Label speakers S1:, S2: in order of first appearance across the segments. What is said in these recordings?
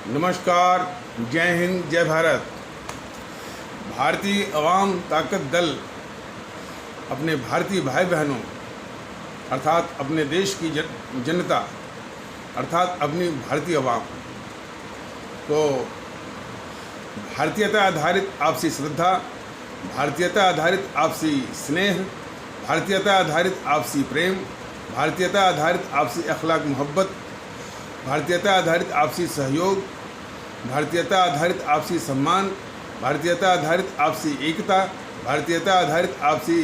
S1: नमस्कार, जय हिंद, जय भारत। भारतीय अवाम ताकत दल अपने भारतीय भाई बहनों अर्थात अपने देश की जनता अर्थात अपनी भारतीय अवाम को भारतीयता आधारित आपसी श्रद्धा, भारतीयता आधारित आपसी स्नेह, भारतीयता आधारित आपसी प्रेम, भारतीयता आधारित आपसी अखलाक मोहब्बत, भारतीयता आधारित आपसी सहयोग, भारतीयता आधारित आपसी सम्मान, भारतीयता आधारित आपसी एकता, भारतीयता आधारित आपसी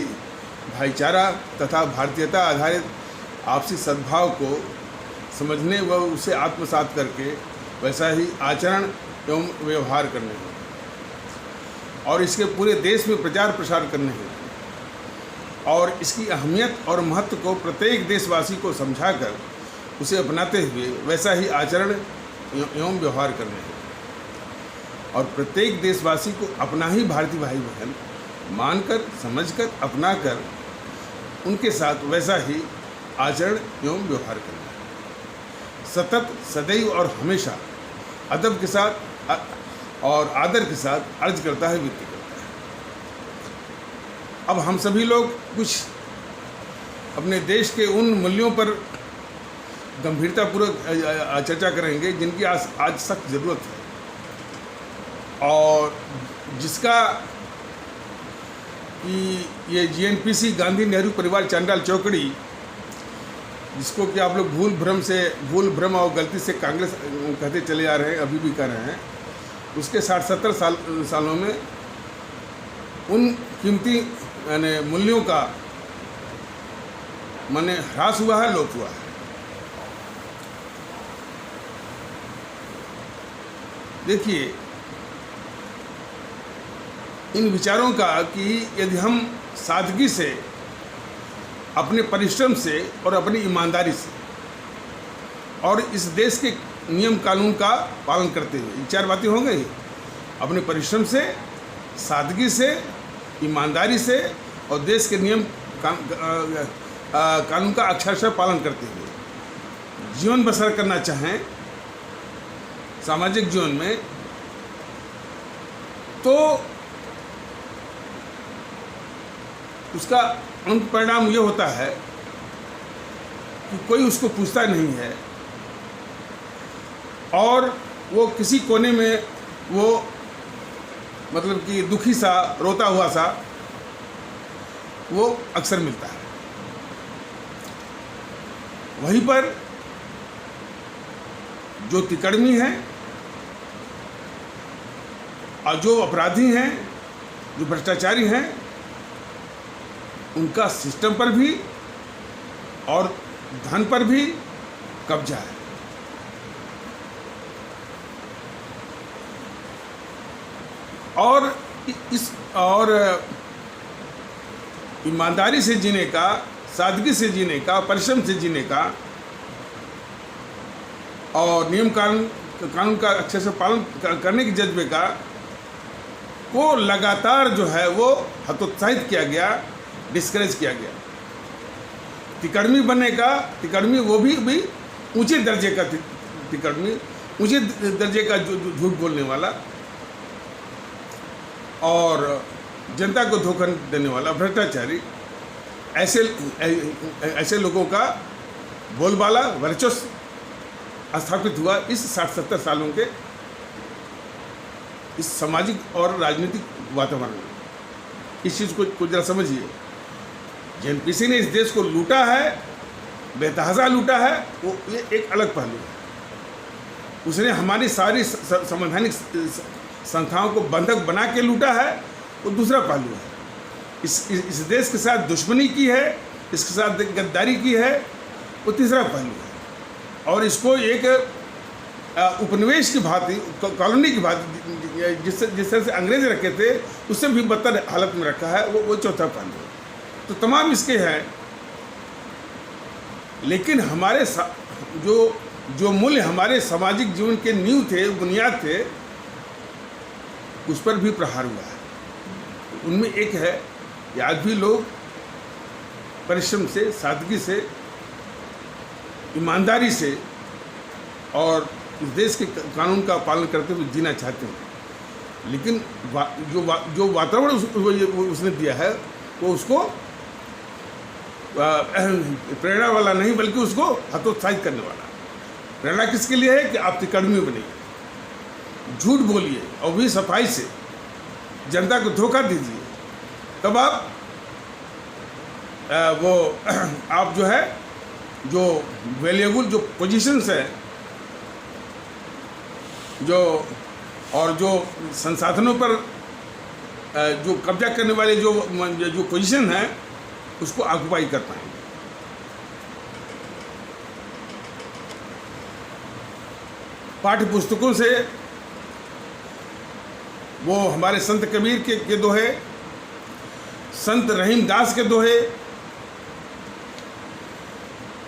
S1: भाईचारा तथा भारतीयता आधारित आपसी सद्भाव को समझने व उसे आत्मसात करके वैसा ही आचरण एवं व्यवहार करने और इसके पूरे देश में प्रचार प्रसार करने हैं और इसकी अहमियत और महत्व को प्रत्येक देशवासी को समझाकर उसे अपनाते हुए वैसा ही आचरण एवं व्यवहार करने हैं और प्रत्येक देशवासी को अपना ही भारतीय भाई बहन मानकर, समझकर, अपनाकर उनके साथ वैसा ही आचरण एवं व्यवहार करना है। सतत, सदैव और हमेशा अदब के साथ और आदर के साथ अर्ज करता है, विनती करता है। अब हम सभी लोग कुछ अपने देश के उन मूल्यों पर गंभीरतापूर्वक चर्चा करेंगे जिनकी आज सख्त ज़रूरत है और जिसका कि ये जीएनपीसी गांधी नेहरू परिवार चांडाल चौकड़ी, जिसको कि आप लोग भूल भ्रम और गलती से कांग्रेस कहते चले आ रहे हैं, अभी भी कर रहे हैं, उसके 60-70 सालों में उन कीमती यानी मूल्यों का माने ह्रास हुआ है, लोप हुआ है। देखिए इन विचारों का कि यदि हम सादगी से, अपने परिश्रम से और अपनी ईमानदारी से और इस देश के नियम कानून का पालन करते हुए, 4 बातें हो गई, अपने परिश्रम से, सादगी से, ईमानदारी से और देश के नियम कानून का अक्षरशः पालन करते हुए जीवन बसर करना चाहें सामाजिक जीवन में, तो उसका अंत परिणाम ये होता है कि कोई उसको पूछता नहीं है और वो किसी कोने में वो मतलब कि दुखी सा, रोता हुआ सा वो अक्सर मिलता है। वहीं पर जो तिकड़मी हैं और जो अपराधी हैं, जो भ्रष्टाचारी हैं, उनका सिस्टम पर भी और धन पर भी कब्जा है। और ईमानदारी से जीने का, सादगी से जीने का, परिश्रम से जीने का और नियम कानून का अच्छे से पालन करने के जज्बे का को लगातार जो है वो हतोत्साहित किया गया, डिस्करेज किया गया। तिकड़मी बनने का, तिकड़मी वो भी ऊंचे दर्जे का तिकड़मी, ऊंचे दर्जे का झूठ बोलने वाला और जनता को धोखा देने वाला भ्रष्टाचारी, ऐसे लोगों का बोलबाला, वर्चस्व स्थापित हुआ इस 60-70 सालों के इस सामाजिक और राजनीतिक वातावरण में। इस चीज़ को जरा समझिए। जेएनपीसी ने इस देश को लूटा है, बेतहाशा लूटा है, वो ये एक अलग पहलू है। उसने हमारी सारी संवैधानिक संस्थाओं को बंधक बना के लूटा है, वो दूसरा पहलू है। इस देश के साथ दुश्मनी की है, इसके साथ गद्दारी की है, वो तीसरा पहलू है। और इसको एक उपनिवेश की भांति, कॉलोनी की भांति जिस तरह से अंग्रेज रखे थे, उससे भी बदतर हालत में रखा है, वो चौथा पहलू है। तो तमाम इसके हैं, लेकिन हमारे जो मूल्य हमारे सामाजिक जीवन के नींव थे, बुनियाद थे, उस पर भी प्रहार हुआ है। उनमें एक है कि आज भी लोग परिश्रम से, सादगी से, ईमानदारी से और इस देश के कानून का पालन करते हुए जीना चाहते हैं, लेकिन जो वातावरण उसने दिया है वो उसको प्रेरणा वाला नहीं, बल्कि उसको हतोत्साहित करने वाला। प्रेरणा किसके लिए है कि आप तिकड़मी बनिए, झूठ बोलिए और भी सफाई से जनता को धोखा दीजिए, तब आप आप जो है जो वैल्यूएबल जो पोजीशंस है जो और जो संसाधनों पर जो कब्जा करने वाले जो पोजीशन है उसको ऑक्युपाई कर पाएंगे। पाठ्य पुस्तकों से वो हमारे संत कबीर के दोहे, संत रहीम दास के दोहे,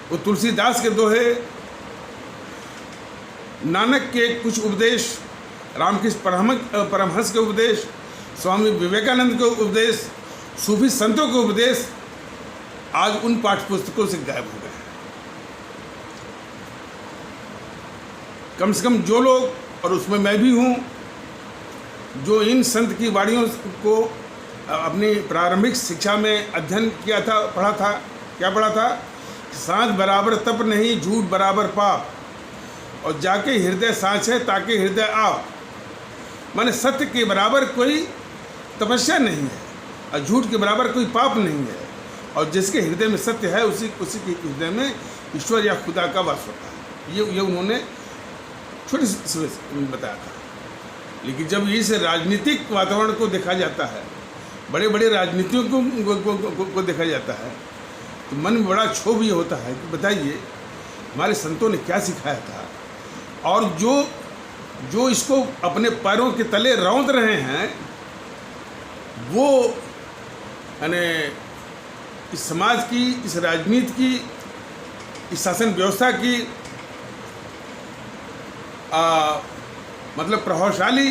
S1: वो तुलसीदास के दोहे, नानक के कुछ उपदेश, रामकृष्ण परमहंस के उपदेश, स्वामी विवेकानंद के उपदेश, सूफी संतों के उपदेश आज उन पाठ्यपुस्तकों से गायब हो गए। कम से कम जो लोग, और उसमें मैं भी हूँ, जो इन संत की वाणियों को अपनी प्रारंभिक शिक्षा में अध्ययन किया था, पढ़ा था, क्या पढ़ा था? सांझ बराबर तप नहीं, झूठ बराबर पाप, और जाके हृदय सांच है ताकि हृदय आप। माने सत्य के बराबर कोई तपस्या नहीं है और झूठ के बराबर कोई पाप नहीं है, और जिसके हृदय में सत्य है उसी के हृदय में ईश्वर या खुदा का वास होता है। ये उन्होंने छोटे से बताया था। लेकिन जब इस राजनीतिक वातावरण को देखा जाता है, बड़े बड़े राजनीतियों को देखा जाता है, तो मन में बड़ा क्षोभ ये होता है कि बताइए हमारे संतों ने क्या सिखाया था, और जो इसको अपने पैरों के तले रौंद रहे हैं, वो यानी इस समाज की, इस राजनीति की, इस शासन व्यवस्था की मतलब प्रभावशाली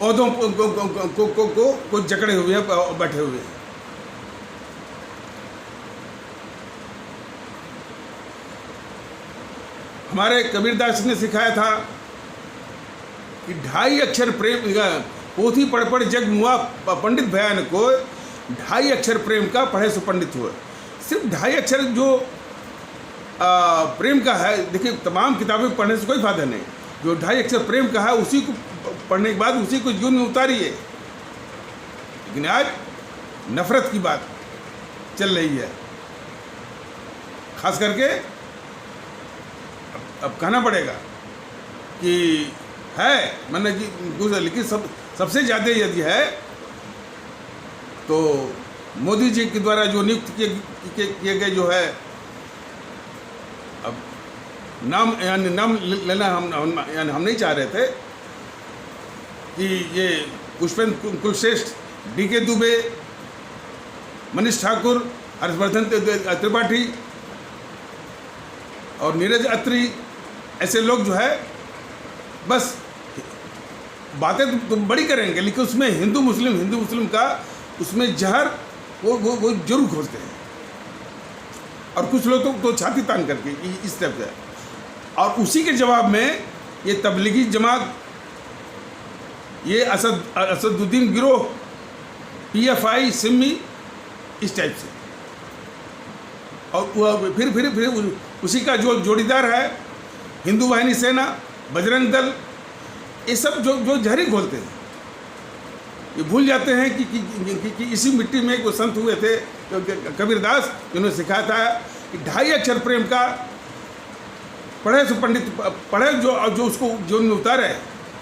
S1: ओहदों को जकड़े हुए हैं, बैठे हुए हैं। हमारे कबीरदास ने सिखाया था कि 2.5 अक्षर प्रेम, पोथी पढ़ पढ़ जग मुआ पंडित भयान को, 2.5 अक्षर प्रेम का पढ़े सो पंडित हुए। सिर्फ 2.5 अक्षर जो प्रेम का है, देखिए तमाम किताबें पढ़ने से कोई फायदा नहीं। जो 2.5 अक्षर प्रेम का है उसी को पढ़ने के बाद उसी को जीवन में उतारिए। लेकिन आज नफरत की बात चल रही है, खास करके अब कहना पड़ेगा कि है मैंने कि, लेकिन सबसे ज़्यादा यदि है तो मोदी जी के द्वारा जो नियुक्त किए गए जो है, अब नाम लेना हम नहीं चाह रहे थे कि ये पुष्पेंद्र कुलश्रेष्ठ, DK दुबे, मनीष ठाकुर, हर्षवर्धन त्रिपाठी और नीरज अत्री, ऐसे लोग जो है बस बातें तो बड़ी करेंगे, लेकिन उसमें हिंदू मुस्लिम का उसमें जहर वो जरूर खोजते हैं। और कुछ लोग तो छाती तान करके इस तरफ से, और उसी के जवाब में ये तबलीगी जमात, ये असदुद्दीन गिरोह, PFI, सिमी, इस टाइप से, और फिर उसी का जो जोड़ीदार है हिंदू वाहिनी सेना, बजरंग दल, ये सब जो जहरी घोलते हैं। ये भूल जाते हैं कि इसी मिट्टी में एक संत हुए थे कबीरदास, जिन्होंने सिखाया था कि 2.5 अक्षर प्रेम का पढ़े सो पंडित, पढ़े जो उसको जीवन में उतारे,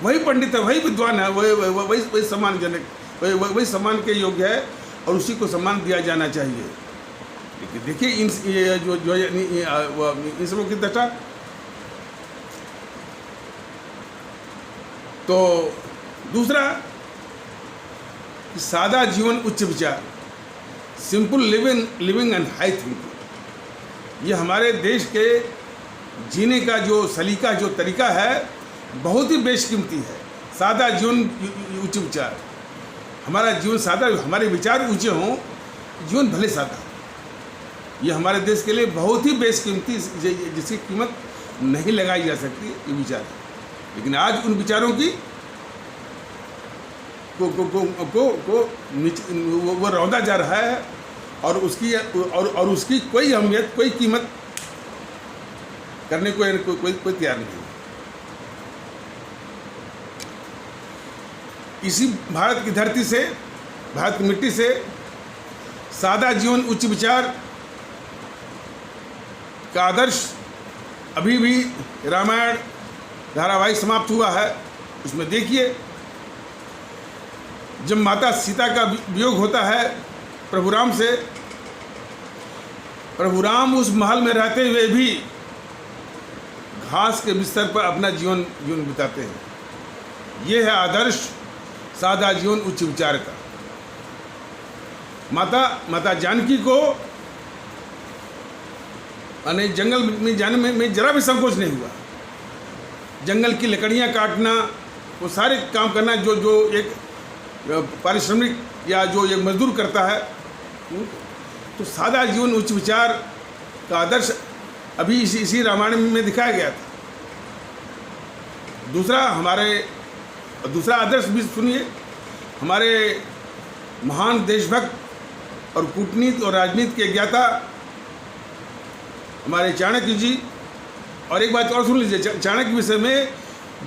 S1: वही पंडित है, वही विद्वान है, वही सम्मानजनक, वही सम्मान के योग्य है, और उसी को सम्मान दिया जाना चाहिए। लेकिन देखिए इन सबों की दशा। तो दूसरा, सादा जीवन उच्च विचार, simple living and high thinking, ये हमारे देश के जीने का जो सलीका, जो तरीका है, बहुत ही बेशकीमती है। सादा जीवन उच्च विचार, हमारा जीवन सादा, हमारे विचार ऊंचे हों, जीवन भले सादा, ये हमारे देश के लिए बहुत ही बेशकीमती, जिसकी कीमत नहीं लगाई जा सकती, ये विचार है। लेकिन आज उन विचारों की वो रौंदा जा रहा है और उसकी कोई अहमियत, कोई कीमत करने को कोई तैयार नहीं। इसी भारत की धरती से, भारत की मिट्टी से सादा जीवन उच्च विचार का आदर्श अभी भी रामायण धारावाहिक समाप्त हुआ है। उसमें देखिए, जब माता सीता का वियोग होता है प्रभु राम से, प्रभु राम उस महल में रहते हुए भी घास के बिस्तर पर अपना जीवन बिताते हैं। ये है आदर्श सादा जीवन उच्च विचार का। माता जानकी को अने जंगल में जाने में जरा भी संकोच नहीं हुआ। जंगल की लकड़ियां काटना, वो सारे काम करना जो एक पारिश्रमिक या जो एक मजदूर करता है। तो सादा जीवन उच्च विचार का आदर्श अभी इसी रामायण में दिखाया गया था। दूसरा आदर्श भी सुनिए। हमारे महान देशभक्त और कूटनीति और राजनीति के ज्ञाता हमारे चाणक्य जी, और एक बात और सुन लीजिए, चाणक्य विषय में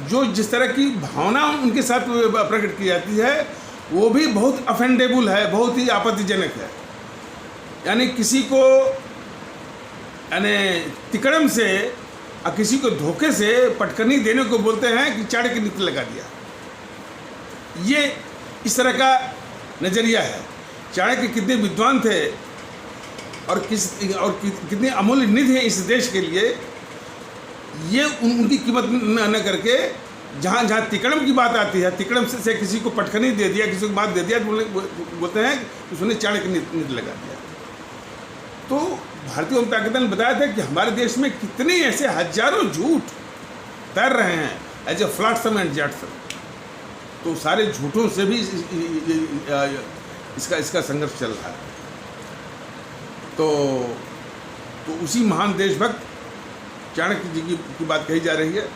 S1: जो जिस तरह की भावना उनके साथ प्रकट की जाती है वो भी बहुत अफेंडेबल है, बहुत ही आपत्तिजनक है। यानी किसी को तिकड़म से और किसी को धोखे से पटकनी देने को बोलते हैं कि चाणक्य नीति लगा दिया। ये इस तरह का नज़रिया है। चाणक्य कितने विद्वान थे और कितनी अमूल्य निधि है इस देश के लिए, ये उनकी कीमत न करके जहाँ तिकड़म की बात आती है, तिकड़म से किसी को पटकनी दे दिया, किसी को बात दे दिया, बोलते हैं कि उसने चाणक्य नीति लगा दिया। तो भारतीय जनता पार्टी ने बताया था कि हमारे देश में कितने ऐसे हजारों झूठ तैर रहे हैं एज ए फ्लैटसम एंड जेटसम। तो सारे झूठों से भी इसका संघर्ष चल रहा है। तो उसी महान देशभक्त चाणक्य जी की बात कही जा रही है।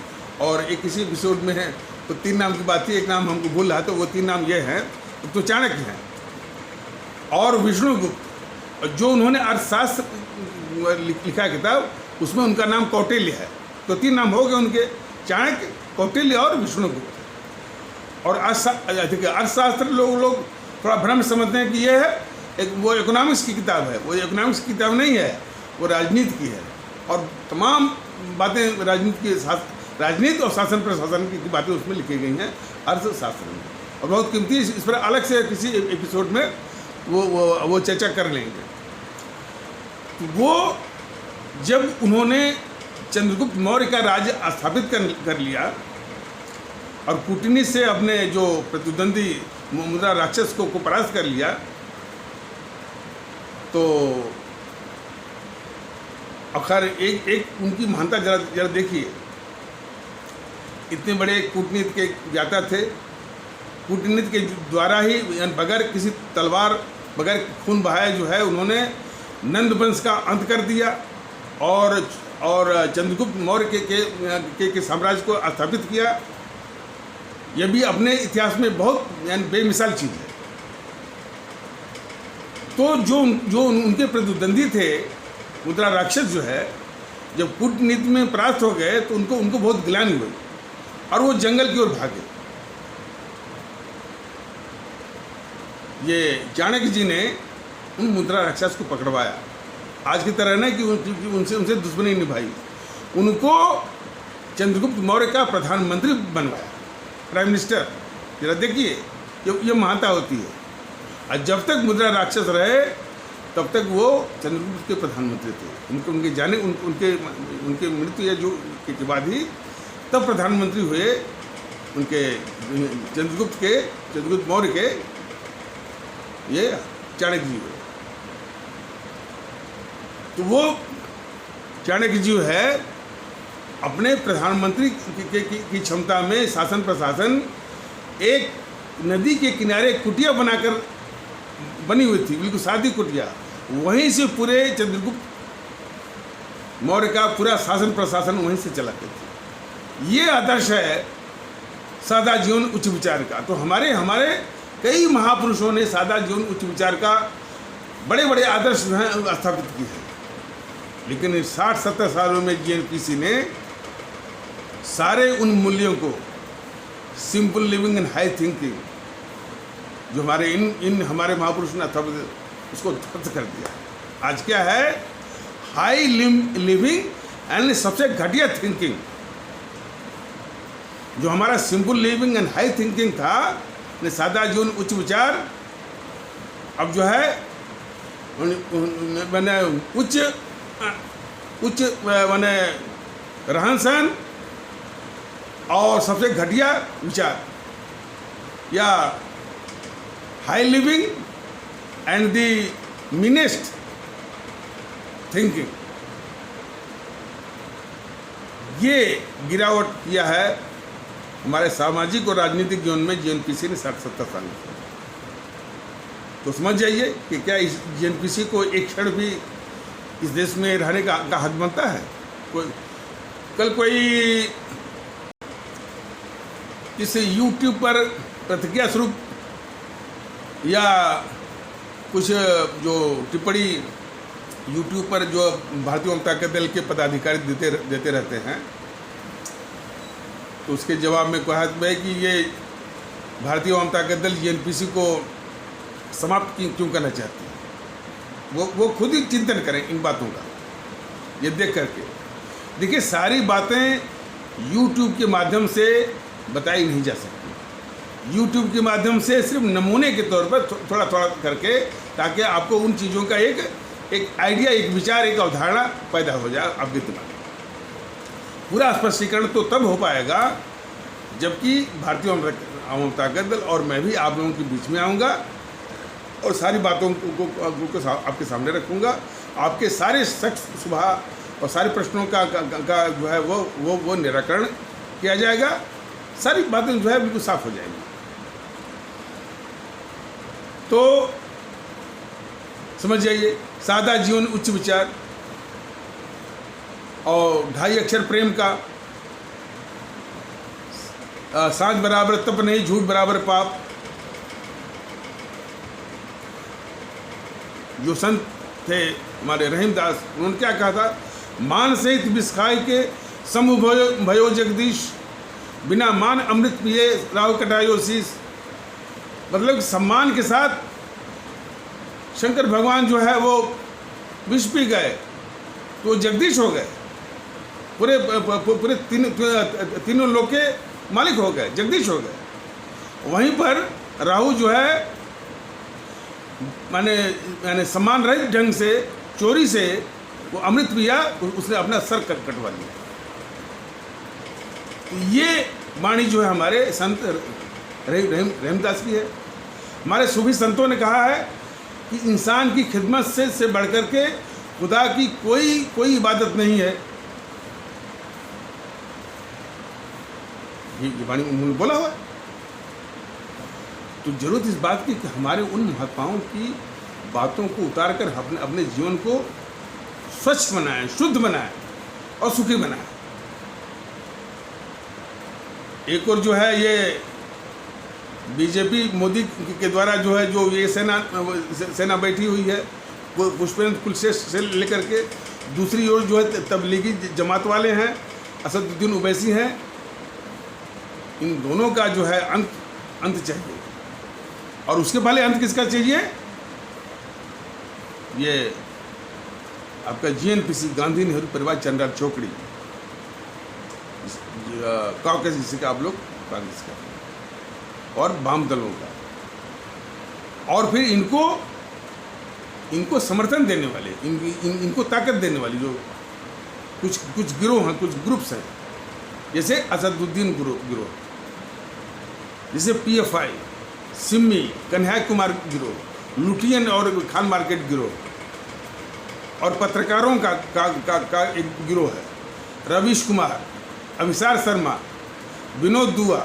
S1: और एक किसी एपिसोड में है तो 3 नाम की बात थी, एक नाम हमको भूल रहा, तो वो 3 नाम ये हैं। तो चाणक्य हैं और विष्णुगुप्त, जो उन्होंने अर्थशास्त्र लिखा किताब, उसमें उनका नाम कौटिल्य है। तो 3 नाम हो गए उनके, चाणक्य, कौटिल्य और विष्णुगुप्त। और अर्थशास्त्र लोग थोड़ा भ्रम समझते हैं कि ये है वो इकोनॉमिक्स की किताब है। वो इकोनॉमिक्स की किताब नहीं है, वो राजनीति की है। और तमाम बातें राजनीति और शासन प्रशासन की बातें उसमें लिखी गई हैं अर्थशास्त्र में। और बहुत कीमती, इस पर अलग से किसी एपिसोड में वो चर्चा कर लेंगे। तो वो जब उन्होंने चंद्रगुप्त मौर्य का राज्य स्थापित कर लिया और कूटनीति से अपने जो प्रतिद्वंदी मुद्रा राक्षस को परास्त कर लिया, तो आखिर एक उनकी महानता जरा देखिए। इतने बड़े कूटनीति के ज्ञाता थे, कूटनीति के द्वारा ही बगैर किसी तलवार, बगैर खून बहाए जो है उन्होंने नंद वंश का अंत कर दिया और चंद्रगुप्त मौर्य के साम्राज्य को स्थापित किया। यह भी अपने इतिहास में बहुत बेमिसाल चीज़ है। तो जो उनके प्रतिद्वंदी थे मुद्रा राक्षस जो है, जब कूटनीति में परास्त हो गए तो उनको बहुत ग्लानि हुई और वो जंगल की ओर भागे। ये चाणक्य जी ने उन मुद्रा राक्षस को पकड़वाया। आज की तरह नहीं कि उनसे दुश्मनी निभाई, उनको चंद्रगुप्त मौर्य का प्रधानमंत्री बनवाया, प्राइम मिनिस्टर। जरा देखिए, ये महानता होती है। और जब तक मुद्रा राक्षस रहे तब तक वो चंद्रगुप्त के प्रधानमंत्री थे। उनके मृत्यु या जो के बाद ही तब प्रधानमंत्री हुए उनके चंद्रगुप्त मौर्य के ये चाणक्य जी हुए। तो वो चाणक्य जी है अपने प्रधानमंत्री की क्षमता में शासन प्रशासन, एक नदी के किनारे कुटिया बनाकर बनी हुई थी, बिल्कुल सादी कुटिया, वहीं से पूरे चंद्रगुप्त मौर्य का पूरा शासन प्रशासन वहीं से चलाते थे। ये आदर्श है सादा जीवन उच्च विचार का। तो हमारे हमारे कई महापुरुषों ने सादा जीवन उच्च विचार का बड़े बड़े आदर्श जो हैं स्थापित किए हैं। लेकिन 60-70 सालों में जीएनपीसी ने सारे उन मूल्यों को, simple living and high thinking, जो हमारे इन हमारे महापुरुषों ने स्थापित, उसको ध्वस्त कर दिया। आज क्या है? हाई लिविंग एंड सबसे घटिया थिंकिंग। जो हमारा simple living and high thinking था, सादा जीवन उच्च विचार, अब जो है मैंने उच्च मैंने रहन सहन और सबसे घटिया विचार, या high living and the meanest thinking, ये गिरावट किया है हमारे सामाजिक और राजनीतिक जीवन में जीएनपीसी ने 60-70 साल में। तो समझ जाइए कि क्या इस जीएनपीसी को एक क्षण भी इस देश में रहने का हक बनता है? कल कोई इस यूट्यूब पर प्रतिक्रिया स्वरूप या कुछ जो टिप्पणी यूट्यूब पर जो भारतीय जनता दल के पदाधिकारी देते रहते हैं, तो उसके जवाब में कहा है कि ये भारतीय जनता दल जीएनपीसी को समाप्त क्यों करना चाहती है। वो खुद ही चिंतन करें इन बातों का, ये देख करके। देखिए, सारी बातें यूट्यूब के माध्यम से बताई नहीं जा सकती। यूट्यूब के माध्यम से सिर्फ नमूने के तौर पर थोड़ा थोड़ा करके, ताकि आपको उन चीज़ों का एक आइडिया, एक विचार, एक अवधारणा पैदा हो जाए आपके दिमाग में। पूरा स्पष्टीकरण तो तब हो पाएगा जबकि भारतीय जनता दल और मैं भी आप लोगों के बीच में आऊँगा और सारी बातों को आपके सामने रखूँगा। आपके सारे शक सुबह और सारे प्रश्नों का जो है वो निराकरण किया जाएगा। सारी बातें जो है बिल्कुल साफ हो जाएंगी। तो समझ जाइए, सादा जीवन उच्च विचार और 2.5 अक्षर प्रेम का, सांझ बराबर तप नहीं, झूठ बराबर पाप। जो संत थे हमारे रहीमदास, उन्होंने क्या कहा था? मान सहित विस्खाई के समु भयो जगदीश, बिना मान अमृत पिए राव कटायो शीश। मतलब सम्मान के साथ शंकर भगवान जो है वो विष पी गए तो जगदीश हो गए, पूरे तीनों लोक के मालिक हो गए, जगदीश हो गए। वहीं पर राहु जो है मैंने सम्मान रहित ढंग से, चोरी से वो अमृत पिया, उसने अपना सर कटवा लिया। तो ये वाणी जो है हमारे संत रहीमदास की है। हमारे सूफी संतों ने कहा है कि इंसान की खिदमत से बढ़कर के खुदा की कोई इबादत नहीं है। ये वाणी उन्होंने बोला हुआ। तो जरूरत इस बात की कि हमारे उन महात्माओं की बातों को उतार कर अपने जीवन को स्वच्छ बनाएं, शुद्ध बनाएं और सुखी बनाएं। एक और जो है ये बीजेपी मोदी के द्वारा जो है जो ये सेना बैठी हुई है, वो पुष्पेंद्र कुलश्रेष्ठ से लेकर के, दूसरी ओर जो है तबलीगी जमात वाले हैं, असदुद्दीन ओवैसी हैं। इन दोनों का जो है अंत चाहिए। और उसके पहले अंत किसका चाहिए? ये आपका जीएनपीसी, गांधी नेहरू परिवार, चंद्रलाल चौकड़ी, कांग्रेस जिसे आप लोग कांग्रेस का, और वाम दलों का, और फिर इनको समर्थन देने वाले, इनको ताकत देने वाली जो कुछ गिरोह हैं, कुछ ग्रुप्स हैं, जैसे असदुद्दीन गिरोह, जैसे पीएफआई, सिम्मी, कन्हैया कुमार गिरोह, लुटियन और खान मार्केट गिरोह, और पत्रकारों का एक गिरोह है, रवीश कुमार, अभिसार शर्मा, विनोद दुआ,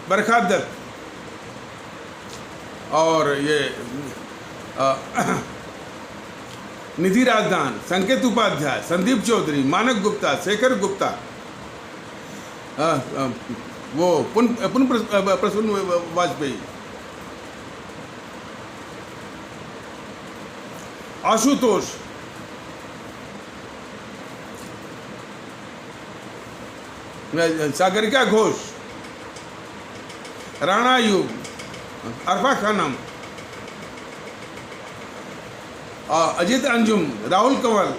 S1: बरखा दत्त, और ये निधि राजदान, संकेत उपाध्याय, संदीप चौधरी, मानक गुप्ता, शेखर गुप्ता, वो पुनः प्रसून वाजपेयी, आशुतोष, सागरिका घोष, राणा अयूब, अरफा खानम, अजीत अंजुम, राहुल कंवल,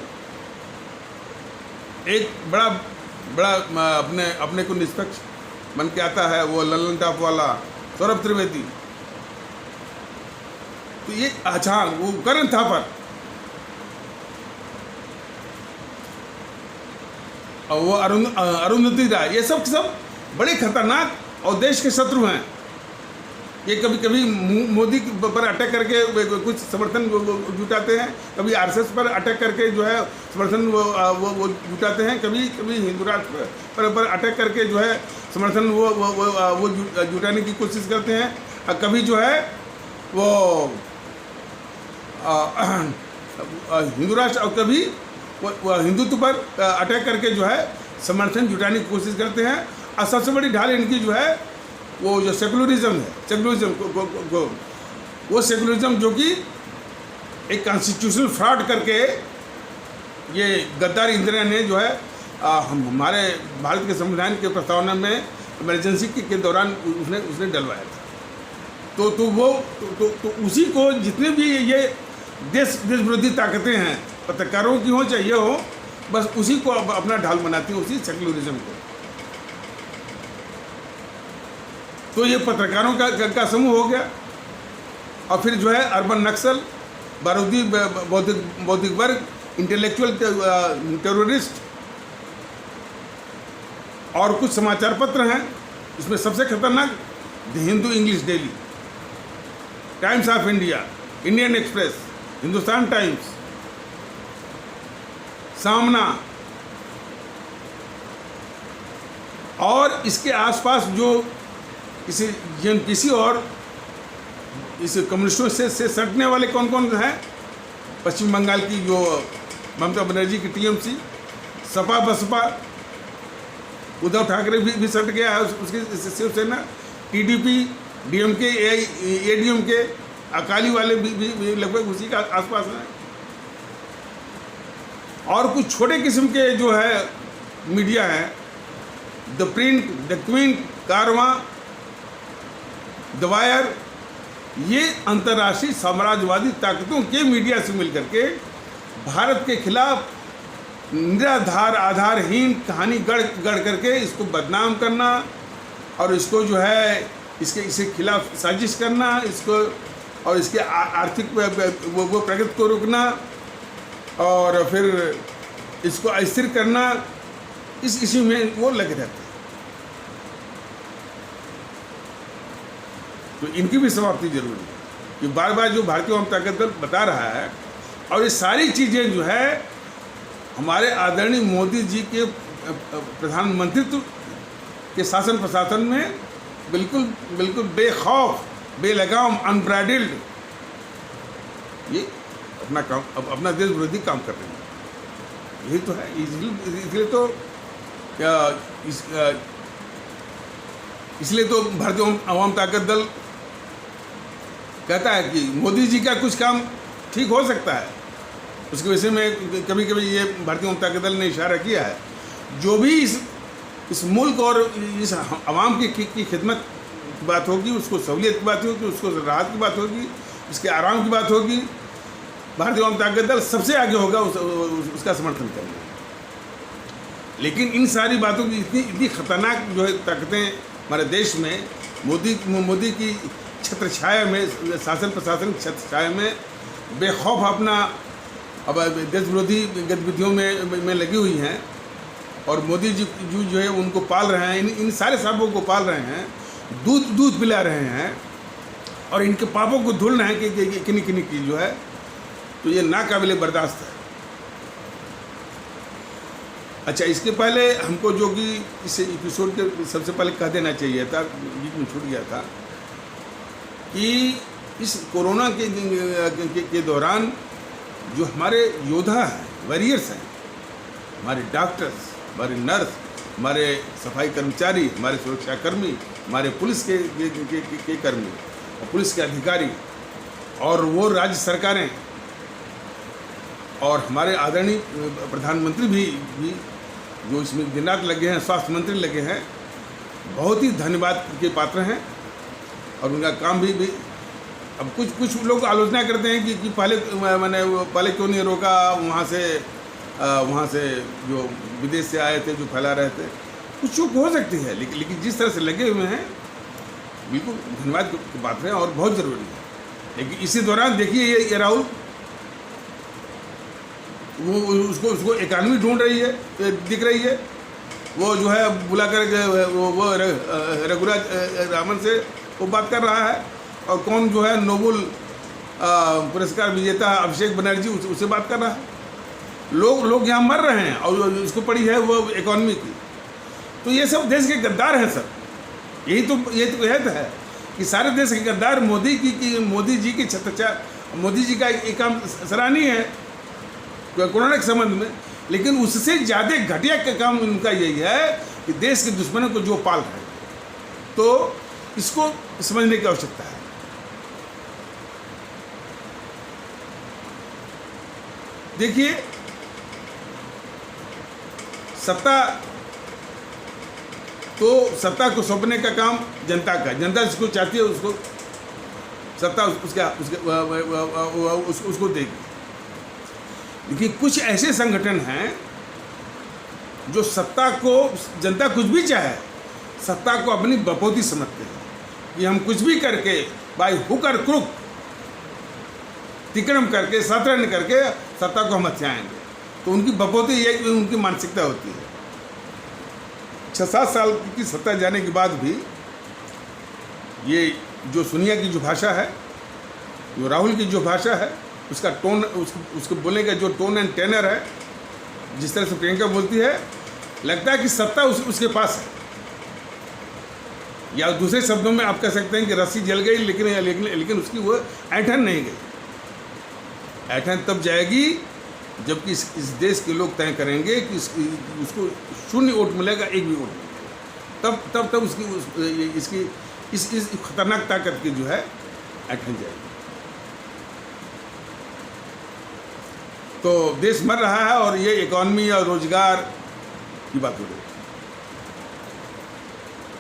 S1: एक बड़ा अपने को निष्पक्ष बन के आता है वो ललन टॉप वाला सौरभ त्रिवेदी। तो ये अच्छा वो करण थापर और वो अरुंधति राय, ये सब बड़े खतरनाक और देश के शत्रु हैं। ये कभी कभी मोदी पर अटैक करके कुछ समर्थन जुटाते हैं, कभी आरएसएस पर अटैक करके जो है समर्थन वो जुटाते हैं, कभी हिंदू राष्ट्र पर अटैक करके जो है समर्थन वो जुटाने की कोशिश करते हैं, और कभी जो है वो हिंदू राष्ट्र और कभी वो हिंदुत्व पर अटैक करके जो है समर्थन जुटाने की कोशिश करते हैं। और सबसे बड़ी ढाल इनकी जो है वो जो सेकुलरिज्म है, सेकुलरिज्म वो सेकुलरिज्म जो कि एक कॉन्स्टिट्यूशनल फ्रॉड करके ये गद्दार इंदिरा ने जो है हमारे भारत के संविधान के प्रस्तावना में इमरजेंसी के दौरान उसने डलवाया था। तो उसी को जितने भी ये देश विरोधी ताकतें हैं, पत्रकारों की हो चाहे ये हो, बस उसी को अपना ढाल बनाती है, उसी सेकुलरिज्म को। तो ये पत्रकारों का समूह हो गया। और फिर जो है अर्बन नक्सल, बारूदी बौद्धिक वर्ग, इंटेलेक्चुअल टेररिस्ट, और कुछ समाचार पत्र हैं। इसमें सबसे खतरनाक the Hindu English daily, times of India, Indian express, Hindustan times, सामना, और इसके आसपास जो इसे जीएनपीसी और इस कम्युनिस्टों से सटने वाले कौन कौन हैं? पश्चिम बंगाल की जो ममता बनर्जी की टीएमसी, सपा बसपा, उद्धव ठाकरे भी सट गया है उसकी Shiv Sena, TDP, DMK, ADMK, Akali वाले भी लगभग उसी के आसपास हैं। और कुछ छोटे किस्म के जो है मीडिया हैं, the print, the queen, Karwaan, the wire, ये अंतर्राष्ट्रीय साम्राज्यवादी ताकतों के मीडिया से मिलकर के भारत के खिलाफ निराधार आधारहीन कहानी गढ़ करके इसको बदनाम करना, और इसको जो है इसके खिलाफ साजिश करना, इसको और इसके आर्थिक वो प्रगति को रोकना, और फिर इसको अस्थिर करना, इसी में वो लगे रहते हैं। तो इनकी भी समाप्ति जरूरी है, कि बार बार जो भारतीय जनता दल बता रहा है, और ये सारी चीज़ें जो है हमारे आदरणीय मोदी जी के प्रधानमंत्रित्व के शासन प्रशासन में बिल्कुल बेखौफ, बेलगाम, अनब्राइडल्ड ये अपना काम, अपना देश विरोधी काम कर रहे हैं। यही तो है। इसलिए तो भारतीय आवाम ताकत दल कहता है कि मोदी जी का कुछ काम ठीक हो सकता है। उसके विषय में कभी कभी ये भारतीय जनता ताकत दल ने इशारा किया है, जो भी इस मुल्क और इस आवाम की खिदमत की बात होगी, उसको सहूलियत की बात होगी, उसको राहत की बात होगी, उसके आराम की बात होगी, भारतीय जनता ताकत दल सबसे आगे होगा उसका समर्थन करना। लेकिन इन सारी बातों की इतनी खतरनाक जो है ताकतें हमारे देश में मोदी की छत्र छाया में, शासन प्रशासन की छत्र छाया में बेखौफ अपना अब देश विरोधी गतिविधियों में लगी हुई हैं, और मोदी जी जो है उनको पाल रहे हैं, इन सारे सांपों को पाल रहे हैं, दूध पिला रहे हैं, और इनके पापों को धुल रहे हैं कि किन्हीं की जो है, तो ये नाकाबिले बर्दाश्त है। अच्छा, इसके पहले हमको जो कि इस एपिसोड के सबसे पहले कह देना चाहिए था, बीच में छूट गया था, कि इस कोरोना के दौरान जो हमारे योद्धा हैं, वॉरियर्स हैं, हमारे डॉक्टर्स, हमारे नर्स, हमारे सफाई कर्मचारी, हमारे सुरक्षाकर्मी, हमारे पुलिस के कर्मी और पुलिस के अधिकारी और वो राज्य सरकारें और हमारे आदरणीय प्रधानमंत्री भी जो इसमें दिन रात लगे हैं, स्वास्थ्य मंत्री लगे हैं, बहुत ही धन्यवाद के पात्र हैं। और उनका काम भी अब कुछ लोग आलोचना करते हैं कि पहले क्यों नहीं रोका, वहाँ से जो विदेश से आए थे, जो फैला रहे थे, कुछ चूक हो सकती है, लेकिन जिस तरह से लगे हुए हैं बिल्कुल धन्यवाद की बात है और बहुत ज़रूरी है। लेकिन इसी दौरान देखिए ये राहुल वो उसको इकानमी ढूंढ रही है, दिख रही है, वो जो है बुला कर वो रघुराज रामन से वो बात कर रहा है, और कौन जो है नोबेल पुरस्कार विजेता अभिषेक बनर्जी उससे बात कर रहा है। लोग यहाँ मर रहे हैं और उसको पड़ी है वो इकॉनमी की। तो ये सब देश के गद्दार हैं सर, ये तो है कि सारे देश के गद्दार मोदी जी की छत्रछाया, मोदी जी का एक काम सराहनीय है कोरोना के संबंध में, लेकिन उससे ज़्यादा घटिया का काम उनका यही है कि देश के दुश्मनों को जो पाल रहे हैं। तो इसको समझने की आवश्यकता है। देखिए सत्ता को सौंपने का काम जनता का, जनता जिसको चाहती है उसको सत्ता उसको देगी। लेकिन कुछ ऐसे संगठन हैं जो सत्ता को, जनता कुछ भी चाहे, सत्ता को अपनी बपौती समझते हैं कि हम कुछ भी करके बाय हुक और क्रुक तिकड़म करके सतरन करके सत्ता को हम हथियाएंगे। तो उनकी बपौती ये उनकी मानसिकता होती है। 6-7 साल की सत्ता जाने के बाद भी ये जो सोनिया की जो भाषा है, जो राहुल की जो भाषा है, उसका टोन, उसको बोलने का जो टोन एंड टेनर है, जिस तरह से प्रियंका बोलती है, लगता है कि सत्ता उसके पास है। या दूसरे शब्दों में आप कह सकते हैं कि रस्सी जल गई, लेकिन उसकी वो ऐंठन नहीं गई। ऐंठन तब जाएगी जबकि इस देश के लोग तय करेंगे कि उसको 0 वोट मिलेगा, 1 भी वोट मिलेगा, तब उसकी इस खतरनाक ताकत की जो है ऐंठन जाएगी। तो देश मर रहा है और ये इकॉनमी और रोजगार की बात हो रही है।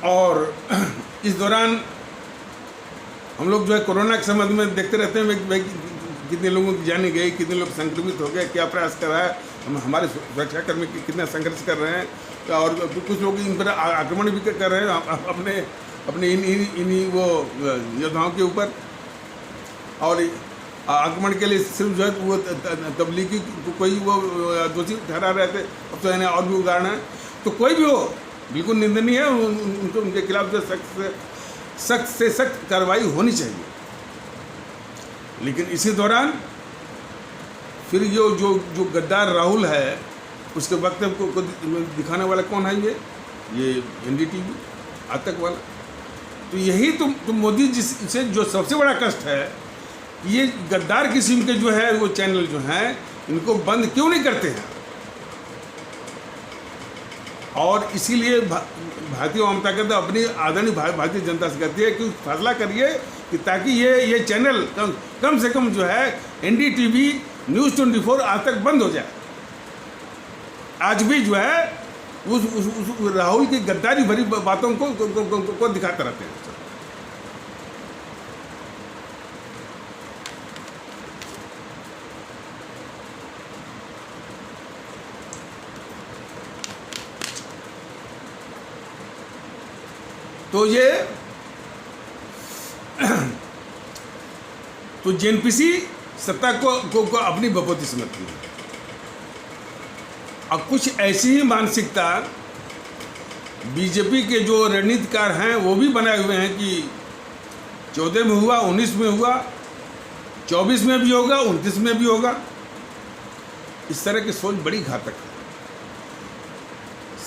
S1: और इस दौरान हम लोग जो है कोरोना के संबंध में देखते रहते हैं भाई कितने लोगों की जाने गई, कितने लोग संक्रमित हो गए, क्या प्रयास कर रहा है, हमारे सुरक्षाकर्मी कितना संघर्ष कर रहे हैं, और कुछ लोग इन पर आक्रमण भी कर रहे हैं अपने इन्हीं वो योद्धाओं के ऊपर। और आक्रमण के लिए सिर्फ जो है वो तबलीगी कोई वो दोषी ठहरा रहे थे, अब तो यानी और भी उदाहरण है। तो कोई भी हो बिल्कुल निंदनीय है, उनके खिलाफ जो सख्त से सख्त कार्रवाई होनी चाहिए। लेकिन इसी दौरान फिर जो गद्दार राहुल है, उसके वक्तव्य को दिखाने वाला कौन है? ये NDTV आतंक वाला। तो यही तो मोदी जी से जो सबसे बड़ा कष्ट है, ये गद्दार किस्म के जो है वो चैनल जो हैं, इनको बंद क्यों नहीं करते हैं? और इसीलिए भारतीय जनता पार्टी अपनी आदरणीय भारतीय जनता से कहती है कि फैसला करिए कि ताकि ये चैनल कम से कम जो है NDTV, News 24 आज तक बंद हो जाए। आज भी जो है उस राहुल की गद्दारी भरी बातों को दिखाते रहते हैं। तो ये तो JNPC सत्ता को अपनी बपौती समझती है। और कुछ ऐसी ही मानसिकता बीजेपी के जो रणनीतिकार हैं वो भी बनाए हुए हैं कि 14 में हुआ, 19 में हुआ, 24 में भी होगा, 29 में भी होगा। इस तरह की सोच बड़ी घातक है।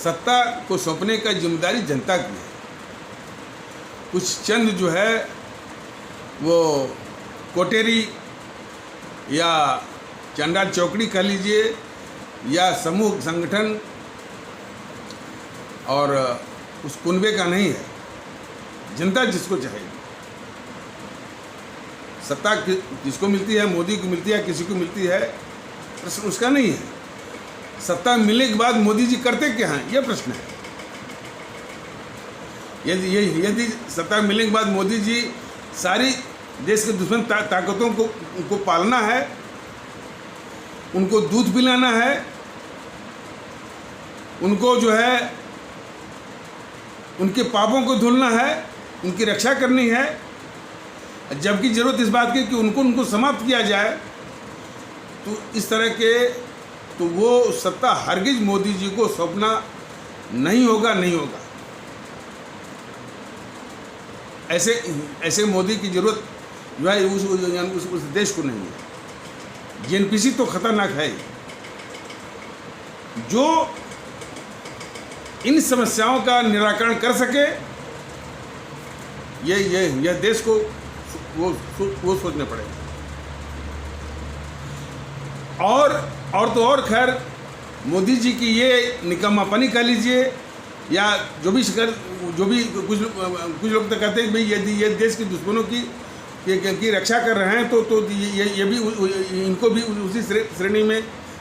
S1: सत्ता को सौंपने का जिम्मेदारी जनता की है। कुछ चंद जो है वो कोटेरी या चंडाल चौकड़ी कह लीजिए या समूह संगठन और उस कुनबे का नहीं है। जनता जिसको चाहेगी, सत्ता जिसको मिलती है, मोदी को मिलती है, किसी को मिलती है, प्रश्न उसका नहीं है। सत्ता मिलने के बाद मोदी जी करते क्या हैं, यह प्रश्न है। यदि सत्ता मिलने के बाद मोदी जी सारी देश के दुश्मन ताकतों को पालना है, उनको दूध पिलाना है, उनको जो है उनके पापों को धुलना है, उनकी रक्षा करनी है, जबकि ज़रूरत इस बात की कि उनको समाप्त किया जाए, तो इस तरह के तो वो सत्ता हरगिज मोदी जी को सौंपना नहीं होगा। ऐसे मोदी की ज़रूरत जो है उस देश को नहीं है। जेएनपीसी तो खतरनाक है, जो इन समस्याओं का निराकरण कर सके, यह देश को वो सोचना पड़ेगा। और खैर मोदी जी की ये निकम्मापनी कह लीजिए या जो भी कुछ लोग तो कहते हैं भाई यदि ये देश के दुश्मनों की रक्षा कर रहे हैं तो ये भी इनको भी उसी श्रेणी में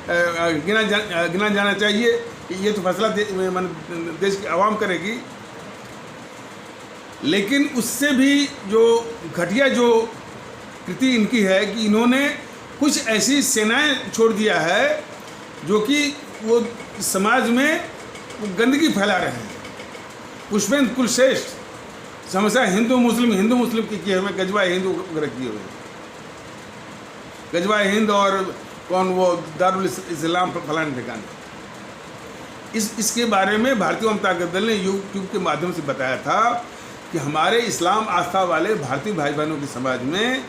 S1: गिना जाना चाहिए कि ये तो फैसला देश की आवाम करेगी। लेकिन उससे भी जो घटिया जो कृति इनकी है कि इन्होंने कुछ ऐसी सेनाएं छोड़ दिया है जो कि वो समाज में गंदगी फैला रहे हैं। पुष्पेंद्र कुलश्रेष्ठ हमेशा हिंदू मुस्लिम की किए हुए गजवा हिंद वगैरह किए हुए, गजवा हिंद और कौन वो दारुल इस्लाम फलाने ठिकाने। इसके बारे में भारतीय जनता दल ने यूट्यूब के माध्यम से बताया था कि हमारे इस्लाम आस्था वाले भारतीय भाई बहनों के समाज में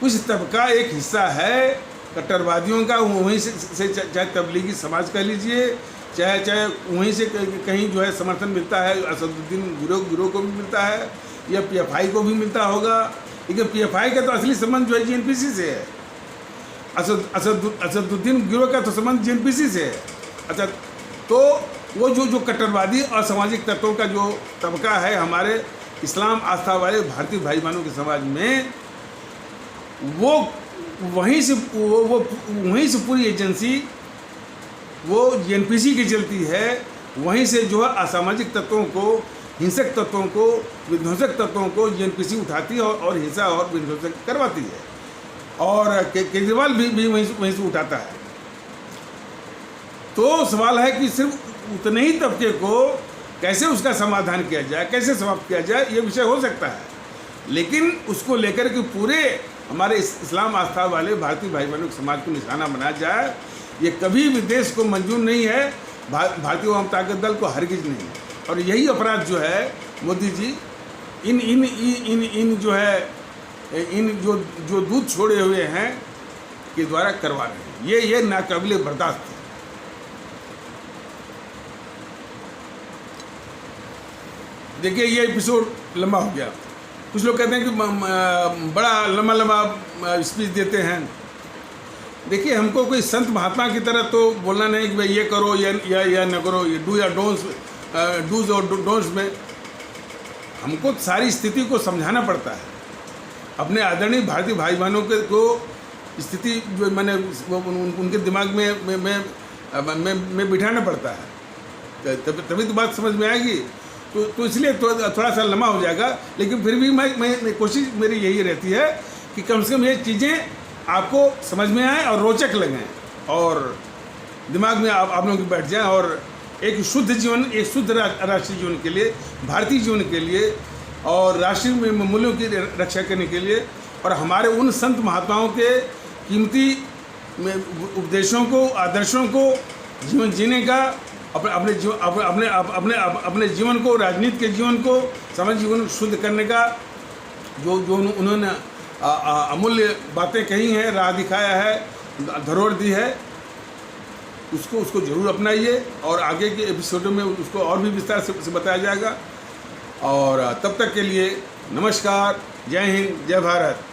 S1: कुछ तबका एक हिस्सा है कट्टरवादियों का, वहीं से चाहे तबलीगी समाज कह लीजिए, चाहे वहीं से कहीं जो है समर्थन मिलता है, असदुद्दीन गिरोह को भी मिलता है या पीएफआई को भी मिलता होगा। लेकिन पीएफआई का तो असली संबंध जो है जेएनपीसी से है, असदुद्दीन गिरोह का तो संबंध जेएनपीसी से है। अच्छा, तो वो जो कट्टरवादी असामाजिक तत्वों का जो तबका है हमारे इस्लाम आस्था वाले भारतीय भाई बहनों के समाज में, वो वहीं से पूरी एजेंसी वो जेएनपीसी की चलती है। वहीं से जो है असामाजिक तत्वों को, हिंसक तत्वों को, विध्वंसक तत्वों को जेएनपीसी उठाती है और हिंसा और विध्वंसक करवाती है। और केजरीवाल भी वहीं से उठाता है। तो सवाल है कि सिर्फ उतने ही तबके को कैसे उसका समाधान किया जाए, कैसे समाप्त किया जाए, ये विषय हो सकता है। लेकिन उसको लेकर के पूरे हमारे इस्लाम आस्था वाले भारतीय भाई बहनों के समाज को निशाना बनाया जाए, ये कभी भी देश को मंजूर नहीं है, भारतीय जनता दल को हरगिज नहीं है। और यही अपराध जो है मोदी जी इन जो है इन जो दूध छोड़े हुए हैं के द्वारा करवा रहे हैं, ये नाकाबिले बर्दाश्त है। देखिए, ये एपिसोड लंबा हो गया। कुछ लोग कहते हैं कि बड़ा लंबा स्पीच देते हैं। देखिए, हमको कोई संत महात्मा की तरह तो बोलना नहीं कि भाई ये करो या न करो, ये डूज और डोंट्स में हमको सारी स्थिति को समझाना पड़ता है। अपने आदरणीय भारतीय भाई बहनों को स्थिति जो मैंने उनके दिमाग में बिठाना पड़ता है, तभी तो बात समझ में आएगी। तो इसलिए थोड़ा सा लंबा हो जाएगा, लेकिन फिर भी मैं कोशिश मेरी यही रहती है कि कम से कम ये चीज़ें आपको समझ में आएँ और रोचक लगें और दिमाग में आप लोगों की बैठ जाएं, और एक शुद्ध जीवन, एक शुद्ध राष्ट्रीय जीवन के लिए, भारतीय जीवन के लिए और राष्ट्रीय मूल्यों की रक्षा करने के लिए और हमारे उन संत महात्माओं के कीमती उपदेशों को, आदर्शों को जीवन जीने का, अपने जीवन को, राजनीति के जीवन को, समाज जीवन को शुद्ध करने का जो उन्होंने अमूल्य बातें कही हैं, राह दिखाया है, धरोहर दी है, उसको जरूर अपनाइए। और आगे के एपिसोडों में उसको और भी विस्तार से बताया जाएगा। और तब तक के लिए नमस्कार, जय हिंद, जय भारत।